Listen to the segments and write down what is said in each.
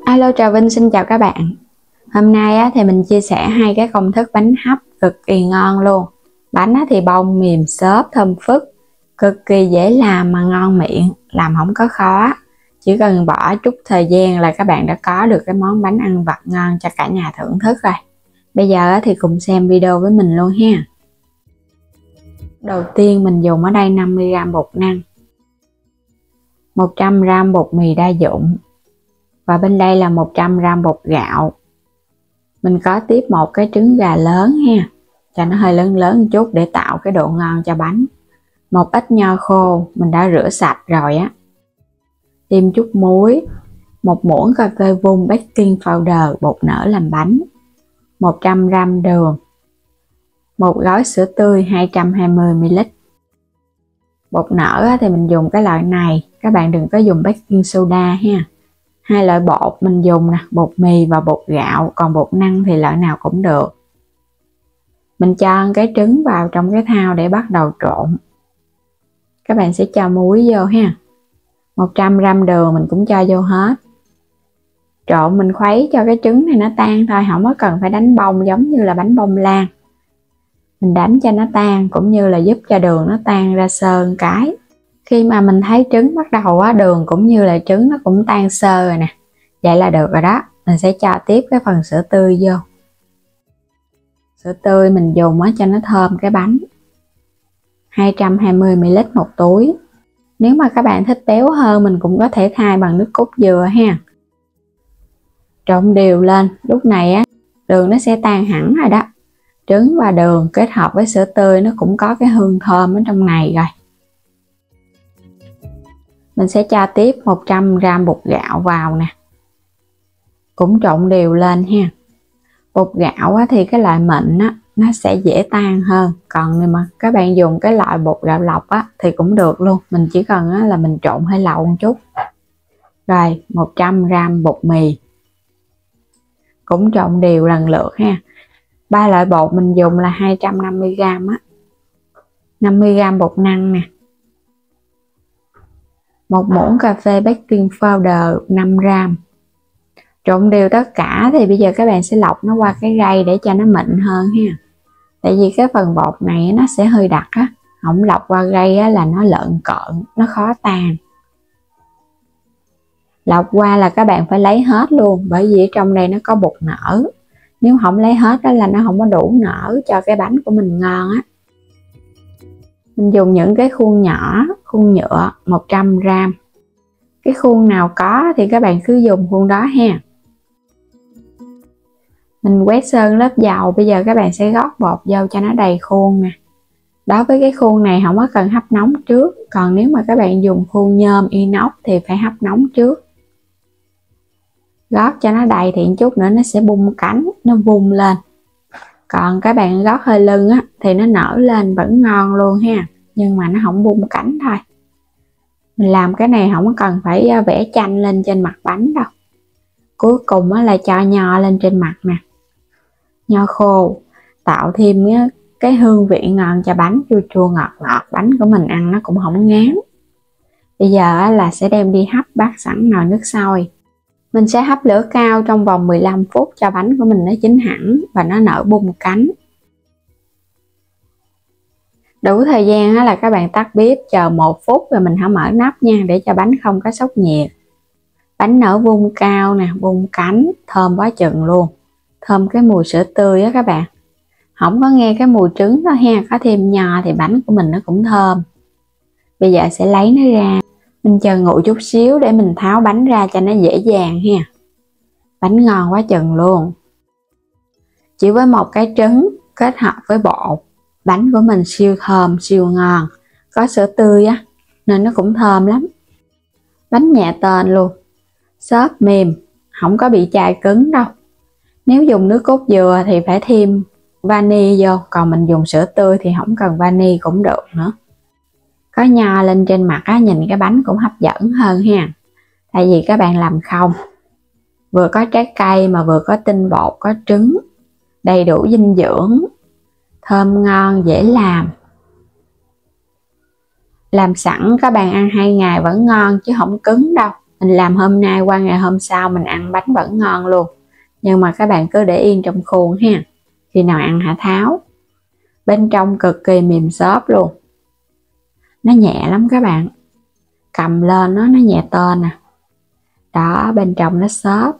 Alo, chào Vinh, xin chào các bạn. Hôm nay thì mình chia sẻ hai cái công thức bánh hấp cực kỳ ngon luôn. Bánh thì bông mềm xốp thơm phức, cực kỳ dễ làm mà ngon miệng, làm không có khó. Chỉ cần bỏ chút thời gian là các bạn đã có được cái món bánh ăn vặt ngon cho cả nhà thưởng thức rồi. Bây giờ thì cùng xem video với mình luôn ha. Đầu tiên mình dùng ở đây 50g bột năng, 100g bột mì đa dụng, và bên đây là 100g bột gạo. Mình có tiếp một cái trứng gà lớn ha, cho nó hơi lớn lớn một chút để tạo cái độ ngon cho bánh. Một ít nho khô mình đã rửa sạch rồi á. Thêm chút muối, một muỗng cà phê vung baking powder bột nở làm bánh, 100g đường, một gói sữa tươi 220ml. Bột nở thì mình dùng cái loại này, các bạn đừng có dùng baking soda ha. Hai loại bột mình dùng nè, bột mì và bột gạo, còn bột năng thì loại nào cũng được. Mình cho cái trứng vào trong cái thao để bắt đầu trộn. Các bạn sẽ cho muối vô ha. 100g đường mình cũng cho vô hết. Trộn mình khuấy cho cái trứng này nó tan thôi, không có cần phải đánh bông giống như là bánh bông lan. Mình đánh cho nó tan cũng như là giúp cho đường nó tan ra sơn cái. Khi mà mình thấy trứng bắt đầu đường cũng như là trứng nó cũng tan sơ rồi nè, vậy là được rồi đó. Mình sẽ cho tiếp cái phần sữa tươi vô. Sữa tươi mình dùng cho nó thơm cái bánh, 220ml một túi. Nếu mà các bạn thích béo hơn mình cũng có thể thay bằng nước cốt dừa ha. Trộn đều lên, lúc này đường nó sẽ tan hẳn rồi đó. Trứng và đường kết hợp với sữa tươi nó cũng có cái hương thơm ở trong này rồi. Mình sẽ cho tiếp 100g bột gạo vào nè, cũng trộn đều lên ha. Bột gạo thì cái loại mịn nó sẽ dễ tan hơn, còn nếu mà các bạn dùng cái loại bột gạo lọc thì cũng được luôn. Mình chỉ cần là mình trộn hơi lậu một chút. Rồi 100g bột mì cũng trộn đều lần lượt ha. Ba loại bột mình dùng là 250g 50g bột năng nè, một muỗng cà phê baking powder 5g. Trộn đều tất cả thì bây giờ các bạn sẽ lọc nó qua cái rây để cho nó mịn hơn ha. Tại vì cái phần bột này nó sẽ hơi đặc không lọc qua rây là nó lợn cợn, nó khó tan. Lọc qua là các bạn phải lấy hết luôn, bởi vì ở trong đây nó có bột nở. Nếu không lấy hết là nó không có đủ nở cho cái bánh của mình ngon Mình dùng những cái khuôn nhỏ, khuôn nhựa 100g. Cái khuôn nào có thì các bạn cứ dùng khuôn đó ha. Mình quét sơn lớp dầu, bây giờ các bạn sẽ gót bột vô cho nó đầy khuôn nè. Đối với cái khuôn này không có cần hấp nóng trước, còn nếu mà các bạn dùng khuôn nhôm inox thì phải hấp nóng trước. Gót cho nó đầy thì chút nữa nó sẽ bung cánh, nó vung lên. Còn các bạn gót hơi lưng thì nó nở lên vẫn ngon luôn ha, nhưng mà nó không bung cánh thôi. Mình làm cái này không có cần phải vẽ tranh lên trên mặt bánh đâu. Cuối cùng là cho nho lên trên mặt nè. Nho khô tạo thêm cái hương vị ngon cho bánh, chua chua ngọt ngọt, bánh của mình ăn nó cũng không ngán. Bây giờ là sẽ đem đi hấp, bắt sẵn nồi nước sôi. Mình sẽ hấp lửa cao trong vòng 15 phút cho bánh của mình nó chín hẳn và nó nở bung cánh. Đủ thời gian là các bạn tắt bếp chờ 1 phút rồi mình hãy mở nắp nha, để cho bánh không có sốc nhiệt. Bánh nở bung cao nè, bung cánh, thơm quá chừng luôn. Thơm cái mùi sữa tươi các bạn. Không có nghe cái mùi trứng thôi ha, có thêm nho thì bánh của mình nó cũng thơm. Bây giờ sẽ lấy nó ra. Mình chờ nguội chút xíu để mình tháo bánh ra cho nó dễ dàng ha. Bánh ngon quá chừng luôn. Chỉ với một cái trứng kết hợp với bột, bánh của mình siêu thơm, siêu ngon. Có sữa tươi nên nó cũng thơm lắm. Bánh nhẹ tên luôn, xốp mềm, không có bị chai cứng đâu. Nếu dùng nước cốt dừa thì phải thêm vani vô, còn mình dùng sữa tươi thì không cần vani cũng được nữa. Có nho lên trên mặt nhìn cái bánh cũng hấp dẫn hơn ha. Tại vì các bạn làm không, vừa có trái cây mà vừa có tinh bột, có trứng, đầy đủ dinh dưỡng, thơm ngon, dễ làm. Làm sẵn các bạn ăn 2 ngày vẫn ngon chứ không cứng đâu. Mình làm hôm nay qua ngày hôm sau mình ăn bánh vẫn ngon luôn. Nhưng mà các bạn cứ để yên trong khuôn ha. Khi nào ăn hả tháo. Bên trong cực kỳ mềm xốp luôn. Nó nhẹ lắm các bạn. Cầm lên nó nhẹ tên nè. Đó, bên trong nó xốp.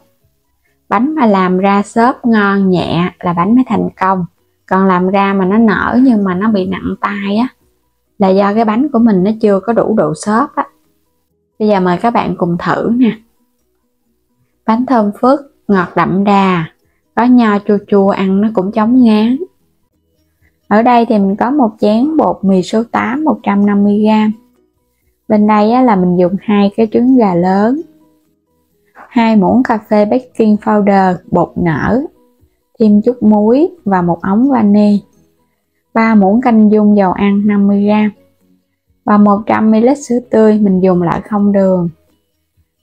Bánh mà làm ra xốp ngon nhẹ là bánh mới thành công. Còn làm ra mà nó nở nhưng mà nó bị nặng tay á, là do cái bánh của mình nó chưa có đủ độ xốp á. Bây giờ mời các bạn cùng thử nè. Bánh thơm phức, ngọt đậm đà, có nho chua chua, ăn nó cũng chống ngán. Ở đây thì mình có một chén bột mì số 8 150g. Bên đây á, là mình dùng 2 cái trứng gà lớn, 2 muỗng cà phê baking powder bột nở, thêm chút muối và một ống vani, 3 muỗng canh dung dầu ăn 50g và 100ml sữa tươi, mình dùng loại không đường,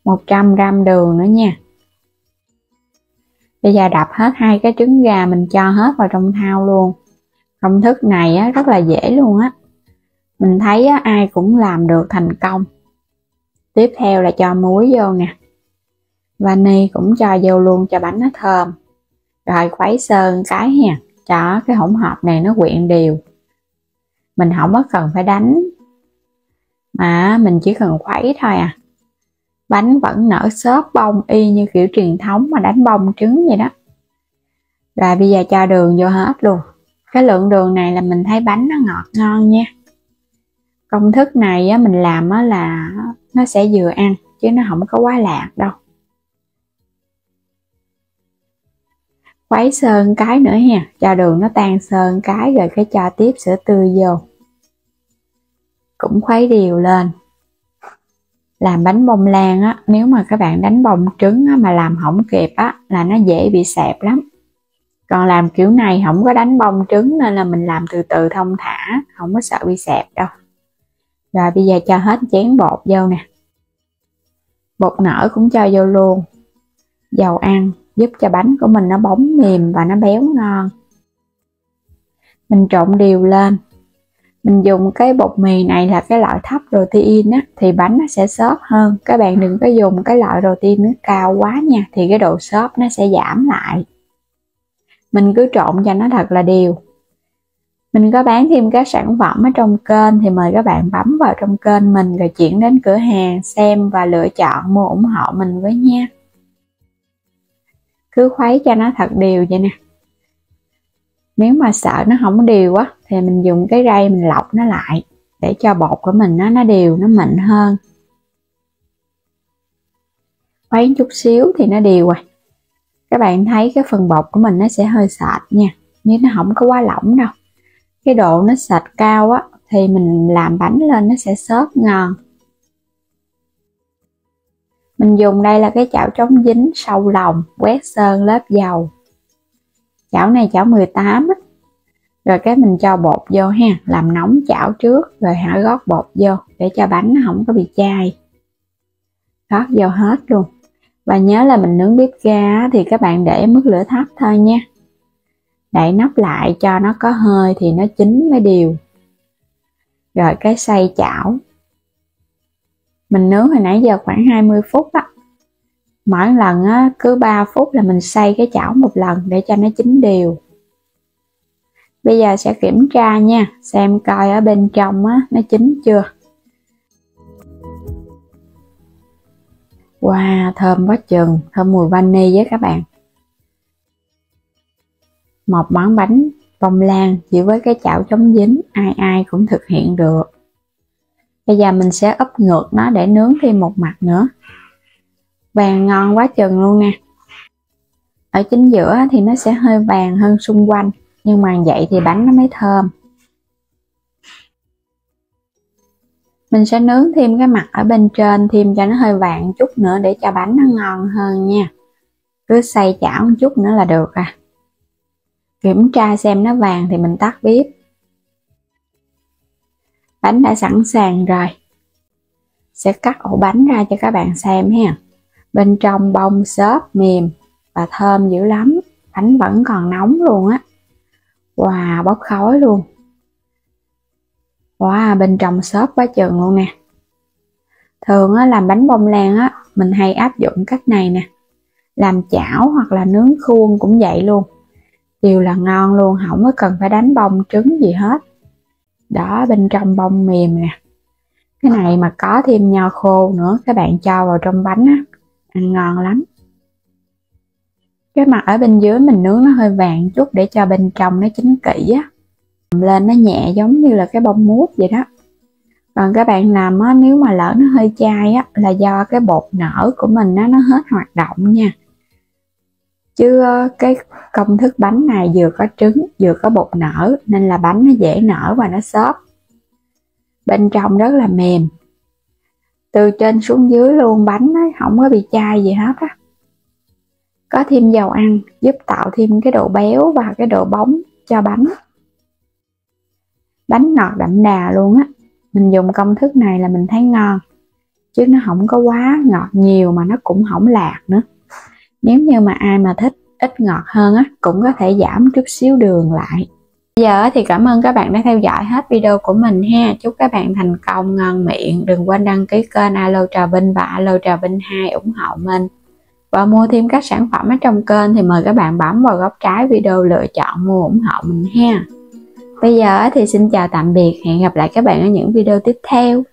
100g đường nữa nha. Bây giờ đập hết 2 cái trứng gà, mình cho hết vào trong thau luôn. Công thức này á, rất là dễ luôn á. Mình thấy á, ai cũng làm được thành công. Tiếp theo là cho muối vô nè. Vani cũng cho vô luôn cho bánh nó thơm. Rồi khuấy sơ cái ha, cho cái hỗn hợp này nó quyện đều. Mình không có cần phải đánh, mà mình chỉ cần khuấy thôi à. Bánh vẫn nở xốp bông y như kiểu truyền thống mà đánh bông trứng vậy đó. Rồi bây giờ cho đường vô hết luôn. Cái lượng đường này là mình thấy bánh nó ngọt ngon nha. Công thức này á, mình làm á, là nó sẽ vừa ăn chứ nó không có quá lạc đâu. Khuấy sơn cái nữa ha, cho đường nó tan sơn cái rồi cái cho tiếp sữa tươi vô. Cũng khuấy đều lên. Làm bánh bông lan á, nếu mà các bạn đánh bông trứng á, mà làm không kịp á, là nó dễ bị xẹp lắm. Còn làm kiểu này không có đánh bông trứng nên là mình làm từ từ thông thả, không có sợ bị xẹp đâu. Rồi bây giờ cho hết chén bột vô nè. Bột nở cũng cho vô luôn. Dầu ăn giúp cho bánh của mình nó bóng mềm và nó béo ngon. Mình trộn đều lên. Mình dùng cái bột mì này là cái loại thấp protein á, thì bánh nó sẽ xốp hơn. Các bạn đừng có dùng cái loại protein nó cao quá nha, thì cái độ xốp nó sẽ giảm lại. Mình cứ trộn cho nó thật là đều. Mình có bán thêm các sản phẩm ở trong kênh thì mời các bạn bấm vào trong kênh mình rồi chuyển đến cửa hàng xem và lựa chọn mua ủng hộ mình với nha. Cứ khuấy cho nó thật đều vậy nè. Nếu mà sợ nó không đều á thì mình dùng cái rây mình lọc nó lại để cho bột của mình nó đều, nó mịn hơn. Khuấy chút xíu thì nó đều rồi. Các bạn thấy cái phần bột của mình nó sẽ hơi sệt nha, nhưng nó không có quá lỏng đâu. Cái độ nó sệt cao á thì mình làm bánh lên nó sẽ xốp ngon. Mình dùng đây là cái chảo chống dính sâu lòng, quét sơn lớp dầu. Chảo này chảo 18 á. Rồi cái mình cho bột vô ha, làm nóng chảo trước rồi hả gót bột vô để cho bánh nó không có bị chai. Gót vô hết luôn. Và nhớ là mình nướng bếp ga thì các bạn để mức lửa thấp thôi nha. Đậy nắp lại cho nó có hơi thì nó chín mới đều. Rồi cái xay chảo. Mình nướng hồi nãy giờ khoảng 20 phút á. Mỗi lần á, cứ 3 phút là mình xay cái chảo một lần để cho nó chín đều. Bây giờ sẽ kiểm tra nha, xem coi ở bên trong á, nó chín chưa. Wow, thơm quá chừng, thơm mùi vani với các bạn. Một món bánh bông lan chỉ với cái chảo chống dính, ai ai cũng thực hiện được. Bây giờ mình sẽ úp ngược nó để nướng thêm một mặt nữa. Vàng ngon quá chừng luôn nè. Ở chính giữa thì nó sẽ hơi vàng hơn xung quanh, nhưng mà vậy thì bánh nó mới thơm. Mình sẽ nướng thêm cái mặt ở bên trên thêm cho nó hơi vàng chút nữa để cho bánh nó ngon hơn nha. Cứ xay chảo một chút nữa là được à. Kiểm tra xem nó vàng thì mình tắt bếp. Bánh đã sẵn sàng rồi. Sẽ cắt ổ bánh ra cho các bạn xem ha. Bên trong bông xốp mềm và thơm dữ lắm. Bánh vẫn còn nóng luôn á. Wow, bốc khói luôn. Wow, bên trong xốp quá chừng luôn nè. Thường á, làm bánh bông lan á, mình hay áp dụng cách này nè. Làm chảo hoặc là nướng khuôn cũng vậy luôn, đều là ngon luôn, không có cần phải đánh bông trứng gì hết. Đó, bên trong bông mềm nè. Cái này mà có thêm nho khô nữa, các bạn cho vào trong bánh á, ăn ngon lắm. Cái mặt ở bên dưới mình nướng nó hơi vàng chút để cho bên trong nó chín kỹ á, làm lên nó nhẹ giống như là cái bông mút vậy đó. Còn các bạn làm á, nếu mà lỡ nó hơi chai á, là do cái bột nở của mình á, nó hết hoạt động nha. Chứ cái công thức bánh này vừa có trứng vừa có bột nở nên là bánh nó dễ nở và nó xốp. Bên trong rất là mềm, từ trên xuống dưới luôn, bánh nó không có bị chai gì hết á. Có thêm dầu ăn giúp tạo thêm cái độ béo và cái độ bóng cho bánh. Bánh ngọt đậm đà luôn á. Mình dùng công thức này là mình thấy ngon, chứ nó không có quá ngọt nhiều mà nó cũng không lạt nữa. Nếu như mà ai mà thích ít ngọt hơn á, cũng có thể giảm chút xíu đường lại. Bây giờ thì cảm ơn các bạn đã theo dõi hết video của mình ha. Chúc các bạn thành công, ngon miệng. Đừng quên đăng ký kênh Alo Trà Vinh và Alo Trà Vinh 2 ủng hộ mình. Và mua thêm các sản phẩm ở trong kênh thì mời các bạn bấm vào góc trái video lựa chọn mua ủng hộ mình ha. Bây giờ thì xin chào tạm biệt, hẹn gặp lại các bạn ở những video tiếp theo.